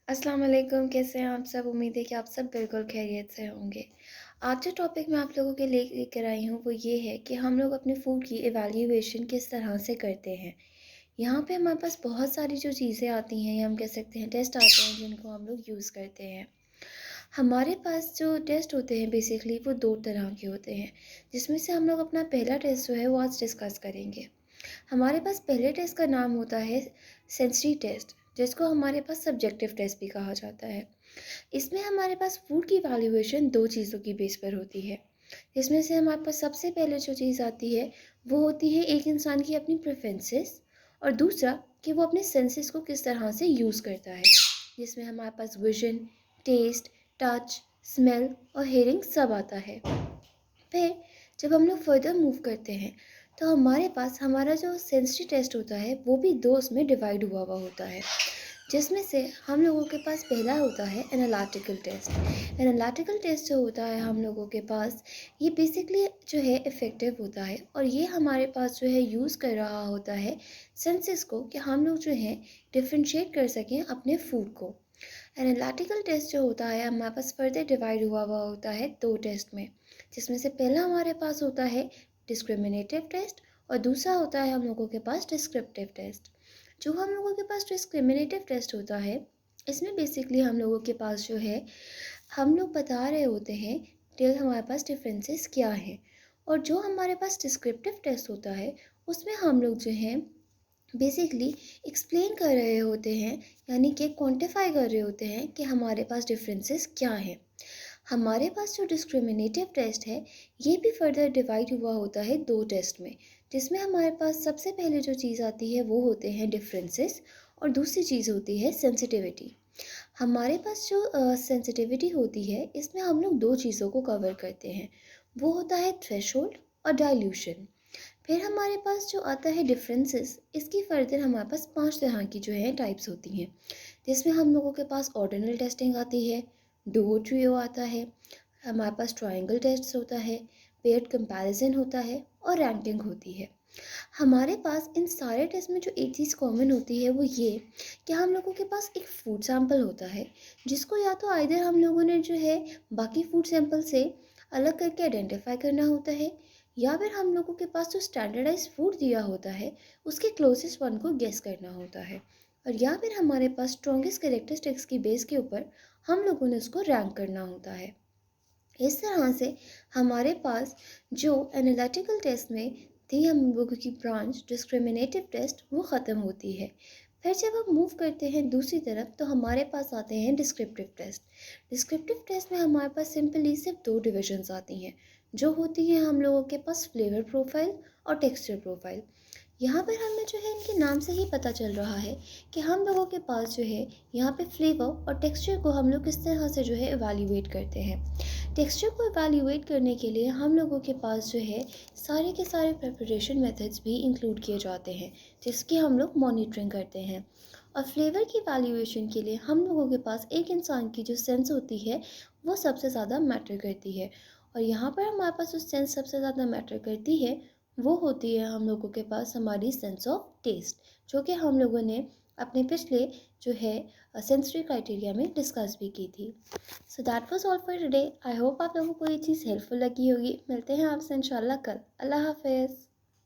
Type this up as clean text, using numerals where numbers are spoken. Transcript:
अस्सलाम वालेकुम, कैसे हैं आप सब? उम्मीद है कि आप सब बिल्कुल खैरियत से होंगे। आज जो टॉपिक मैं आप लोगों के लिए लेकर आई हूँ वो ये है कि हम लोग अपने फूड की इवैल्यूएशन किस तरह से करते हैं। यहाँ पे हमारे पास बहुत सारी जो चीज़ें आती हैं या हम कह सकते हैं टेस्ट आते हैं जिनको हम लोग यूज़ करते हैं। हमारे पास जो टेस्ट होते हैं बेसिकली वो 2 तरह के होते हैं, जिसमें से हम लोग अपना पहला टेस्ट जो है वो आज डिस्कस करेंगे। हमारे पास पहले टेस्ट का नाम होता है सेंसरी टेस्ट, जिसको हमारे पास सब्जेक्टिव टेस्ट भी कहा जाता है। इसमें हमारे पास फूड की वैल्यूएशन 2 चीज़ों की बेस पर होती है। इसमें से हमारे पास सबसे पहले जो चीज़ आती है वो होती है एक इंसान की अपनी प्रेफरेंसेस, और दूसरा कि वो अपने सेंसेस को किस तरह से यूज़ करता है, जिसमें हमारे पास विजन, टेस्ट, टच, स्मेल और हेयरिंग सब आता है। फिर जब हम लोग फर्दर मूव करते हैं तो हमारे पास हमारा जो सेंसरी टेस्ट होता है वो भी 2 उसमें डिवाइड हुआ हुआ होता है, जिसमें से हम लोगों के पास पहला होता है एनालिटिकल टेस्ट। एनालिटिकल टेस्ट जो होता है हम लोगों के पास, ये बेसिकली जो है इफ़ेक्टिव होता है और ये हमारे पास जो है यूज़ कर रहा होता है सेंसेस को, कि हम लोग जो है डिफ्रेंशिएट कर सकें अपने फूड को। एनालिटिकल टेस्ट जो होता है हमारे पास फर्दर डिवाइड हुआ हुआ होता है 2 टेस्ट में, जिसमें से पहला हमारे पास होता है डिस्क्रिमिनेटिव टेस्ट और दूसरा होता है हम लोगों के पास डिस्क्रिप्टिव टेस्ट। जो हम लोगों के पास डिस्क्रिमिनेटिव टेस्ट होता है, इसमें बेसिकली हम लोगों के पास जो है हम लोग बता रहे होते हैं कि हमारे पास डिफरेंसेस क्या हैं, और जो हमारे पास डिस्क्रिप्टिव टेस्ट होता है उसमें हम लोग जो है बेसिकली एक्सप्लेन कर रहे होते हैं, यानी कि क्वांटिफाई कर रहे होते हैं कि हमारे पास डिफरेंसेस क्या हैं। हमारे पास जो डिस्क्रिमिनेटिव टेस्ट है ये भी फर्दर डिवाइड हुआ होता है 2 टेस्ट में, जिसमें हमारे पास सबसे पहले जो चीज़ आती है वो होते हैं डिफरेंसेस और दूसरी चीज़ होती है सेंसिटिविटी। हमारे पास जो सेंसिटिविटी होती है इसमें हम लोग 2 चीज़ों को कवर करते हैं, वो होता है थ्रेशोल्ड और डाइल्यूशन। फिर हमारे पास जो आता है डिफरेंसेस, इसकी फर्दर हमारे पास 5 तरह की जो है टाइप्स होती हैं, जिसमें हम लोगों के पास ऑर्डिनल टेस्टिंग आती है, डुओ ट्रियो आता है, हमारे पास ट्रायंगल टेस्ट होता है, पेयर्ड कंपैरिजन होता है और रैंकिंग होती है। हमारे पास इन सारे टेस्ट में जो एक चीज़ कॉमन होती है वो ये कि हम लोगों के पास एक फूड सैंपल होता है, जिसको या तो आइदर हम लोगों ने जो है बाकी फूड सैंपल से अलग करके आइडेंटिफाई करना होता है, या फिर हम लोगों के पास जो स्टैंडर्डाइज फूड दिया होता है उसके क्लोजेस्ट वन को गेस करना होता है, और या फिर हमारे पास स्ट्रॉन्गेस्ट कैरेक्टरिस्टिक्स की बेस के ऊपर हम लोगों ने उसको रैंक करना होता है। इस तरह से हमारे पास जो एनालिटिकल टेस्ट में थी हम लोगों की ब्रांच डिस्क्रिमिनेटिव टेस्ट, वो ख़त्म होती है। फिर जब हम मूव करते हैं दूसरी तरफ तो हमारे पास आते हैं डिस्क्रिप्टिव टेस्ट। डिस्क्रिप्टिव टेस्ट में हमारे पास सिंपली सिर्फ 2 डिविजन्स आती हैं, जो होती हैं हम लोगों के पास फ्लेवर प्रोफाइल और टेक्सचर प्रोफाइल। यहाँ पर हमें जो है इनके नाम से ही पता चल रहा है कि हम लोगों के पास जो है यहाँ पे फ्लेवर और टेक्सचर को हम लोग किस तरह से जो है इवैल्यूएट करते हैं। टेक्सचर को इवैल्यूएट करने के लिए हम लोगों के पास जो है सारे के सारे प्रिपरेशन मेथड्स भी इंक्लूड किए जाते हैं, जिसकी हम लोग मॉनिटरिंग करते हैं। और फ्लेवर की वैल्यूएशन के लिए हम लोगों के पास एक इंसान की जो सेंस होती है वो सबसे ज़्यादा मैटर करती है, और यहाँ पर हमारे पास जो सेंस सबसे ज़्यादा मैटर करती है वो होती है हम लोगों के पास हमारी सेंस ऑफ टेस्ट, जो कि हम लोगों ने अपने पिछले जो है सेंसरी क्राइटेरिया में डिस्कस भी की थी। So that was all for today. I hope आप लोगों को ये चीज़ हेल्पफुल लगी होगी। मिलते हैं आपसे इंशाल्लाह कल। अल्लाह हाफिज़।